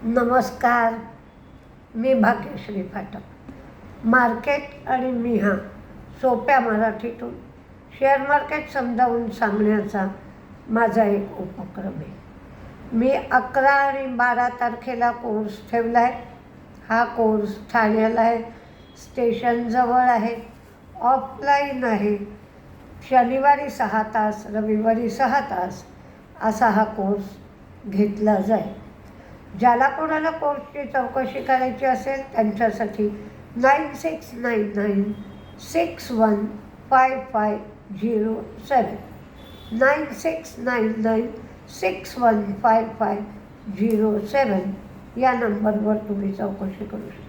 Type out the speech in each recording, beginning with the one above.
नमस्कार, मी भाग्यश्री फाटक. मार्केट आणि मी सोप्या मराठीतून शेअर मार्केट समजावून सांगण्याचा माझा एक उपक्रम आहे. मी 11 आणि 12 तारखेला कोर्स ठेवला आहे. हा कोर्स ठाण्याला आहे, स्टेशनजवळ आहे, ऑफलाईन आहे. शनिवारी 6 तास, रविवारी 6 तास असा हा कोर्स घेतला जाईल. ज्याला कोणाला कोर्सची चौकशी करायची असेल त्यांच्यासाठी 9699615507 9699615507 या नंबरवर तुम्ही चौकशी करू शकता.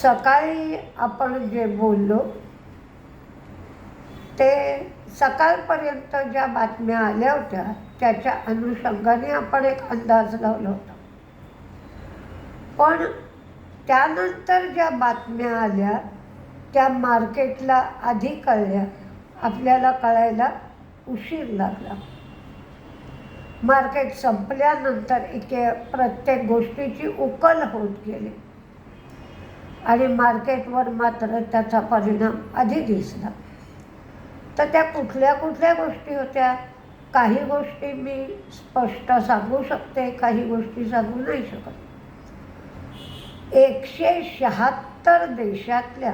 सकाळी आपण जे बोललो ते सकाळपर्यंत ज्या बातम्या आल्या होत्या त्याच्या अनुषंगाने आपण एक अंदाज लावला होता. पण त्यानंतर ज्या बातम्या आल्या त्या मार्केटला आधी कळल्या, आपल्याला कळायला उशीर लागला. मार्केट संपल्यानंतर प्रत्येक गोष्टीची उकल होत गेली आणि मार्केटवर मात्र त्याचा परिणाम आधी दिसला. तर त्या कुठल्या कुठल्या गोष्टी होत्या? काही गोष्टी मी स्पष्ट सांगू शकते, काही गोष्टी सांगू नाही शकत. 176 देशातल्या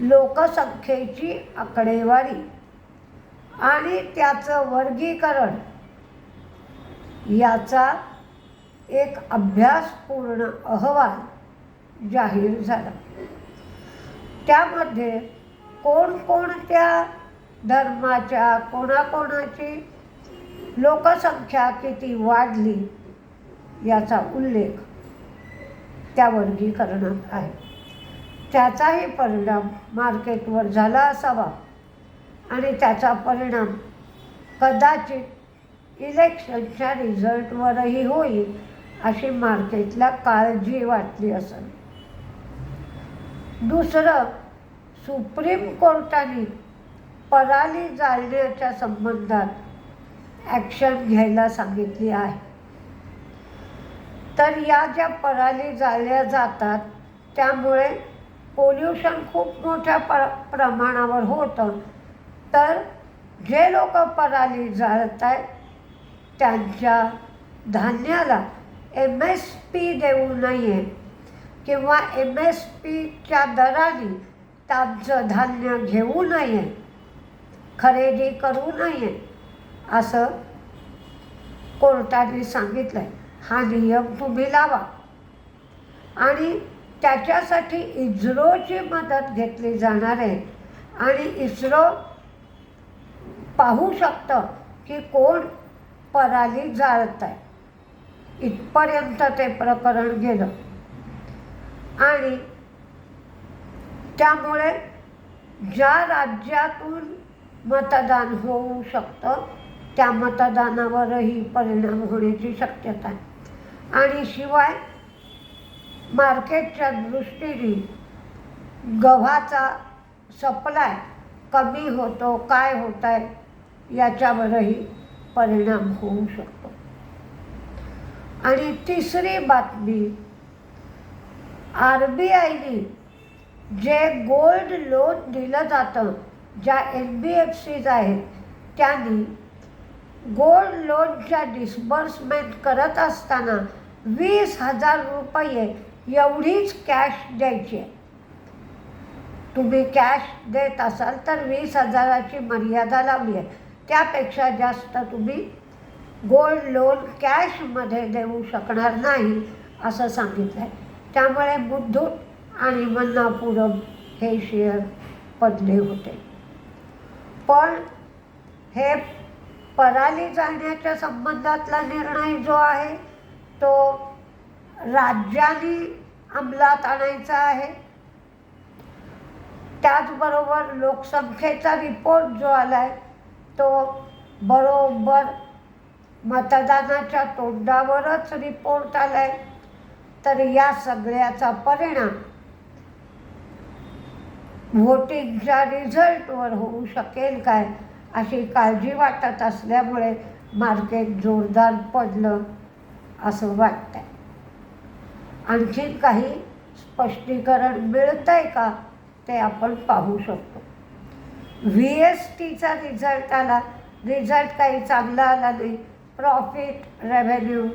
लोकसंख्येची आकडेवारी आणि त्याचं वर्गीकरण याचा एक अभ्यासपूर्ण अहवाल जाहीर झाला. त्यामध्ये कोणकोणत्या धर्माच्या कोणाकोणाची लोकसंख्या किती वाढली याचा उल्लेख त्या वर्गीकरणात आहे. त्याचाही परिणाम मार्केटवर झाला असावा आणि त्याचा परिणाम कदाचित इलेक्शनच्या रिझल्टवरही होईल अशी मार्केटला काळजी वाटली असेल. दुसरं, सुप्रीम कोर्टाने पराली जाळण्याच्या संबंधात ॲक्शन घ्यायला सांगितली आहे. तर या ज्या पराली जाळल्या जातात त्यामुळे पोल्युशन खूप मोठ्या प्रमाणावर होतं. तर जे लोक पराली जाळत आहेत त्यांच्या धान्याला MSP देऊ नये किंवा MSPच्या दराने त्यांचं धान्य घेऊ नये, खरेदी करू नये असं कोर्टाने सांगितलं आहे. हा नियम तुम्ही लावा आणि त्याच्यासाठी इस्रोची मदत घेतली जाणार आहे आणि इस्रो पाहू शकतं की कोण पराली जाळत आहे. इथपर्यंत ते प्रकरण गेलं आणि त्यामुळे ज्या राज्यातून मतदान होऊ शकतं त्या मतदानावरही परिणाम होण्याची शक्यता आहे. आणि शिवाय मार्केटच्या दृष्टीने गव्हाचा सप्लाय कमी होतो, काय होत आहे याच्यावरही परिणाम होऊ शकतो. आणि तिसरी बातमी, RBIने जे गोल्ड लोन दिलं जातं, ज्या NBFCs आहेत त्यांनी गोल्ड लोनच्या डिस्बर्समेंट करत असताना 20,000 रुपये एवढीच कॅश द्यायची आहे. तुम्ही कॅश देत असाल तर 20,000ची मर्यादा लावली आहे. त्यापेक्षा जास्त तुम्ही गोल्ड लोन कॅशमध्ये देऊ शकणार नाही असं सांगितलं आहे. त्यामुळे मुथूट आणि मन्नापुरम हे शेअर पडले होते. पण हे पराली जाळण्याच्या संबंधातला निर्णय जो आहे तो राज्यांनी अंमलात आणायचा आहे. त्याचबरोबर लोकसंख्येचा रिपोर्ट जो आला आहे तो बरोबर मतदानाच्या तोंडावरच रिपोर्ट आला आहे. तर या सगळ्याचा परिणाम व्होटिंगच्या रिझल्टवर होऊ शकेल काय अशी काळजी वाटत असल्यामुळे मार्केट जोरदार पडलं असं वाटतंय. आणखी काही स्पष्टीकरण मिळतंय का ते आपण पाहू शकतो. VSTचा रिझल्ट आला. रिझल्ट काही चांगला आला नाही. प्रॉफिट, रेव्हेन्यू,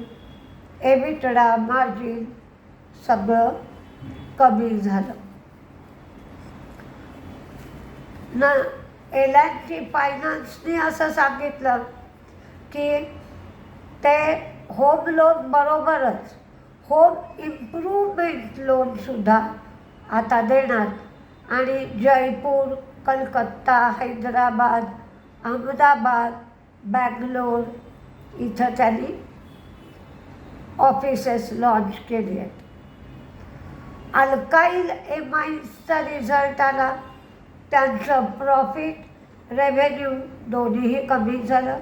एबिटडा, मार्जिन सगळं कमी झालं. L&T फायनान्सने असं सांगितलं की ते होम लोन बरोबरच होम इम्प्रूव्हमेंट लोनसुद्धा आता देणार आणि जयपूर, कलकत्ता, हैदराबाद, अहमदाबाद, बँगलोर इथं त्यांनी ऑफिसेस लॉन्च केली आहेत. अल्काईल एमाइन्सचा रिझल्ट आला. त्यांचं प्रॉफिट, रेव्हेन्यू दोन्हीही कमी झालं.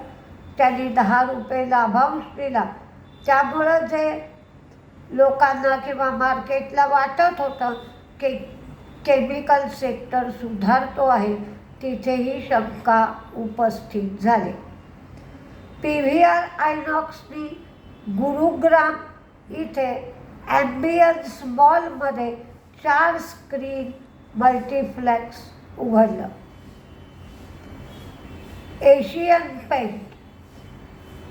त्यांनी 10 रुपये लाभांश दिला. त्यामुळं जे लोकांना किंवा मार्केटला वाटत होतं की केमिकल सेक्टर सुधारतो आहे, तिथेही शंका उपस्थित झाली. PVR आयनॉक्सनी गुरुग्राम इथे ॲम्बियन्स मॉलमध्ये 4 स्क्रीन मल्टिप्लेक्स उघडलं.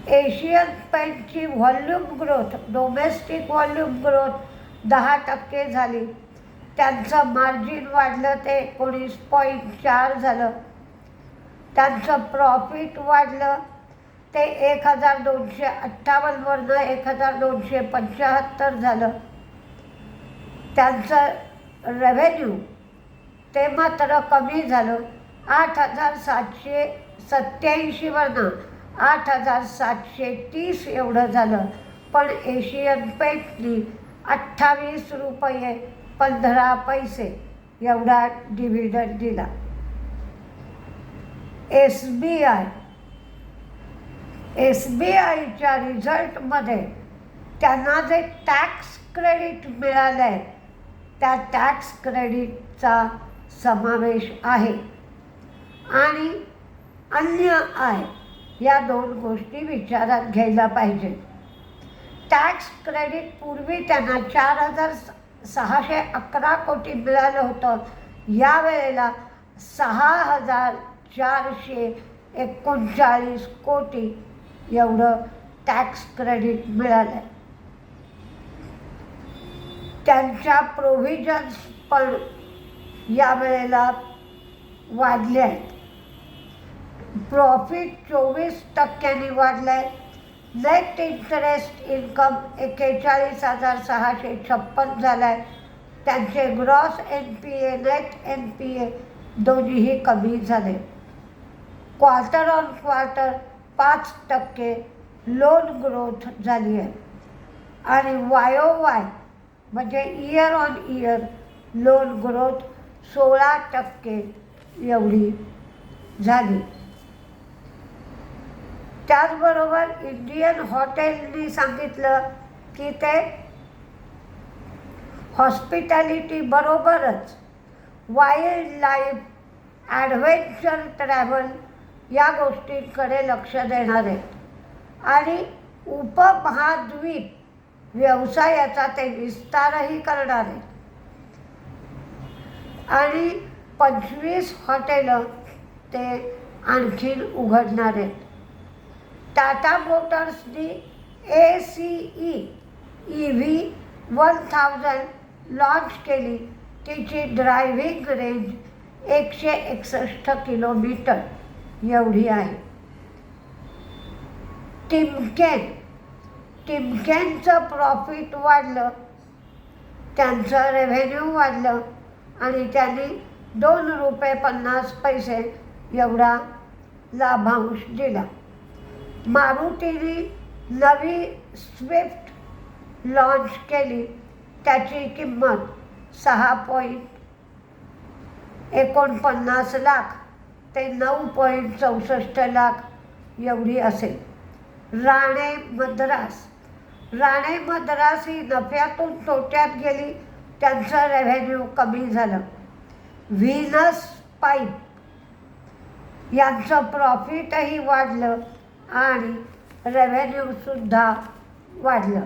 एशियन पेंटची volume growth, domestic volume growth 10% झाली. त्यांचं मार्जिन वाढलं ते 19.4 झालं. त्यांचं प्रॉफिट वाढलं ते 1258 वरनं 1275 झालं. त्यांचं रेव्हेन्यू ते मात्र कमी झालं. 8787 वरनं 8730 एवढं झालं. पण एशियन पेंटनी 28 रुपये 15 पैसे एवढा डिव्हिडंड दिला. SBIच्या रिझल्टमध्ये त्यांना जे टॅक्स क्रेडिट मिळालं आहे त्या टॅक्स क्रेडिटचा समावेश आहे आणि अन्य आय या 2 गोष्टी विचारात घ्यायला पाहिजे. टॅक्स क्रेडिट पूर्वी त्यांना 4611 कोटी मिळालं होतं. यावेळेला 6439 कोटी एवढं टॅक्स क्रेडिट मिळालं आहे. त्यांच्या प्रोव्हिजन्स पण यावेळेला वाढले आहेत. प्रॉफिट 24% वाढलं आहे. नेट इंटरेस्ट इन्कम 41,656 झालं आहे. त्यांचे ग्रॉस NPA, नेट NPA दोन्हीही कमी झाले. Quarter on quarter 5% loan growth झाली आहे आणि YOY म्हणजे year on year loan growth 16% एवढी झाली. त्याचबरोबर इंडियन हॉटेलनी सांगितलं की ते हॉस्पिटॅलिटी बरोबरच वाईल्ड लाईफ, ॲडव्हेंचर ट्रॅव्हल या गोष्टींकडे लक्ष देणार आहेत आणि उपमहाद्वीप व्यवसायाचा ते विस्तारही करणार आहेत आणि 25 हॉटेलं ते आणखीन उघडणार आहेत. टाटा मोटर्सनी ACE EV1000 लॉन्च केली. तिची ड्रायव्हिंग रेंज 161 किलोमीटर एवढी आहे. टिमकेनचं प्रॉफिट वाढलं, त्यांचं रेव्हेन्यू वाढलं आणि त्यांनी 2 रुपये 50 पैसे एवढा लाभांश दिला. मारुतीने नवी स्विफ्ट लॉन्च केली. त्याची किंमत 6.49 लाख ते 9.64 लाख एवढी असेल. राणे मद्रास ही नफ्यातून तोट्यात गेली. त्यांचं रेव्हेन्यू कमी झालं. व्हीनस पाईप यांचं प्रॉफिटही वाढलं आणि रेव्हेन्यूसुद्धा वाढलं.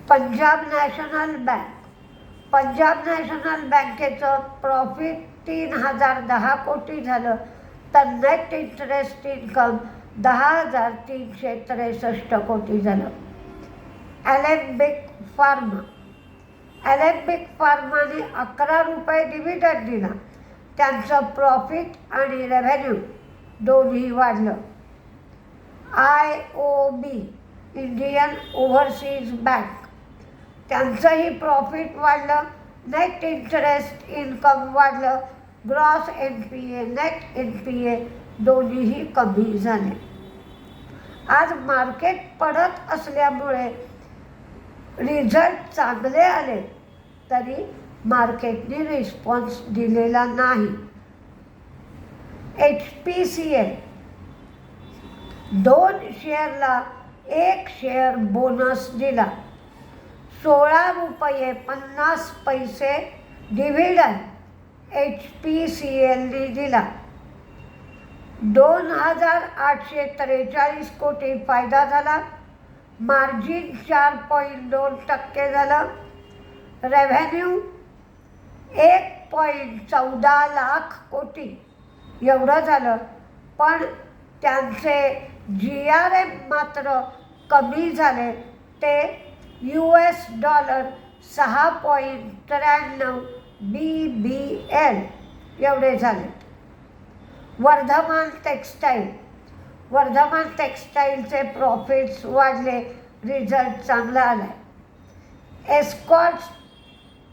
पंजाब नॅशनल बँकेचं प्रॉफिट 3010 कोटी झालं, तर नेट इंटरेस्ट इन्कम 10,363 कोटी झालं. ॲलेम्बिक फार्माने 11 रुपये डिव्हिडंड दिला. त्यांचं प्रॉफिट आणि रेव्हेन्यू दोन्ही वाढलं. IOB इंडियन ओव्हरसीज बँक, त्यांचंही प्रॉफिट वाढलं, नेट इंटरेस्ट इन्कम वाढलं, ग्रॉस NPA नेट NPA दोन्हीही कमी झाले. आज मार्केट पडत असल्यामुळे रिझल्ट चांगले आले तरी मार्केटने रिस्पॉन्स दिलेला नाही. HPCL 2 शेअरला 1 शेअर बोनस दिला. 16 रुपये 50 पैसे डिव्हिडंड HPCLने दिला. 2,843 कोटी फायदा झाला. मार्जिन 4.2% झालं. रेव्हेन्यू 1.14 लाख कोटी एवढं झालं, पण त्यांचे GRM मात्र कमी झाले. ते $6.93 BBL एवढे झाले. वर्धमान टेक्स्टाईलचे प्रॉफिट्स वाढले, रिझल्ट चांगला आला आहे. एस्कॉर्ट्स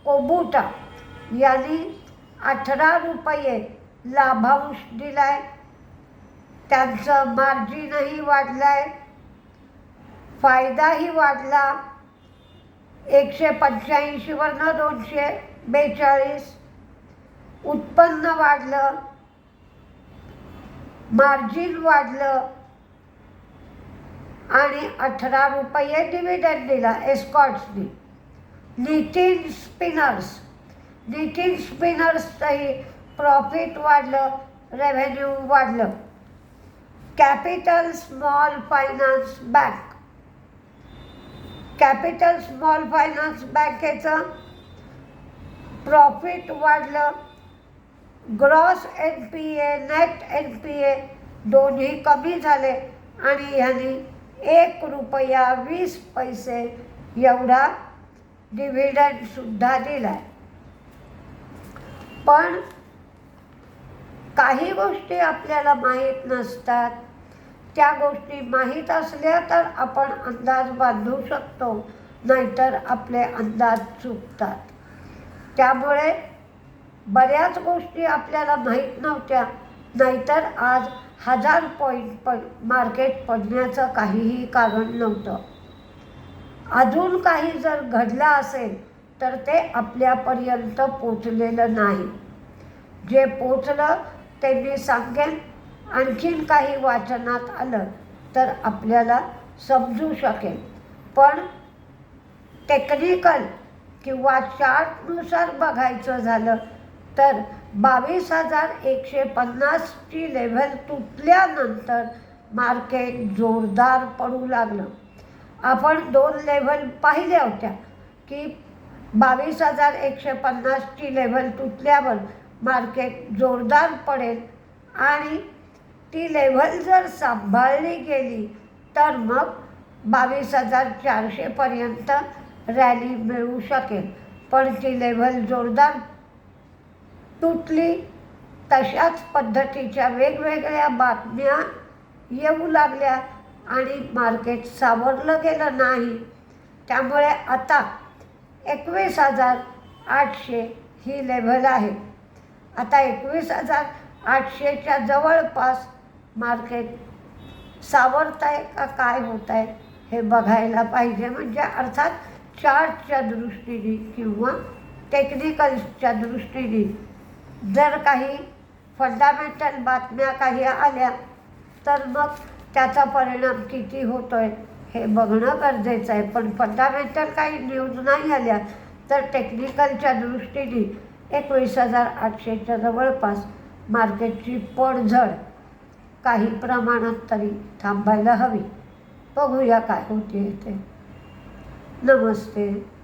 कोबुटा यांनी 18 रुपये लाभांश दिला आहे. त्यांचं मार्जिनही वाढलं आहे, फायदाही वाढला. 185 वरनं 242. उत्पन्न वाढलं, मार्जिन वाढलं आणि 18 रुपये डिव्हिडंड दिला एस्कॉर्ट्सनी. नितिन स्पिनर्सचंही प्रॉफिट वाढलं, रेव्हेन्यू वाढलं. कॅपिटल स्मॉल फायनान्स बँकेचं प्रॉफिट वाढलं. ग्रॉस NPA नेट NPA दोन्ही कमी झाले आणि ह्यांनी 1 रुपया 20 पैसे एवढा डिव्हिडंडसुद्धा दिला आहे. पण काही गोष्टी आपल्याला माहीत नसतात. त्या गोष्टी माहीत असल्या तर आपण अंदाज बांधू शकतो, नाहीतर आपले अंदाज चुकतात. त्यामुळे बऱ्याच गोष्टी आपल्याला माहीत नव्हत्या, नाहीतर आज 1000 पॉईंट मार्केट पडण्याचं काहीही कारण नव्हतं. अजून काही जर घडलं असेल तर ते आपल्यापर्यंत पोचलेलं नाही. जे पोचलं ते मी सांगेन. आणखीन काही वाचनात आलं तर आपल्याला समजू शकेल. पण टेक्निकल किंवा चार्टनुसार बघायचं झालं तर 22,150ची लेव्हल तुटल्यानंतर मार्केट जोरदार पडू लागलं. आपण 2 लेव्हल पाहिल्या होत्या की 22,150ची लेव्हल तुटल्यावर मार्केट जोरदार पडेल आणि ती लेव्हल जर सांभाळली गेली तर मग 22,400पर्यंत रॅली मिळू शकेल. पण ती लेव्हल जोरदार तुटली. तशाच पद्धतीच्या वेगवेगळ्या बातम्या येऊ लागल्या आणि मार्केट सावरलं गेलं नाही. त्यामुळे आता 21,800 ही लेव्हल आहे. आता 21,800च्या जवळपास मार्केट सावरत आहे का काय होत आहे हे बघायला पाहिजे. म्हणजे अर्थात चार्टच्या दृष्टीने किंवा टेक्निकलच्या दृष्टीने जर काही फंडामेंटल बातम्या काही आल्या तर मग त्याचा परिणाम किती होतो आहे हे बघणं गरजेचं आहे. पण फंडामेंटल काही न्यूज नाही आल्या तर टेक्निकलच्या दृष्टीने 21,800च्या जवळपास मार्केटची पडझड काही प्रमाणात तरी थांबायला हवी. बघूया काय होते ते. नमस्ते.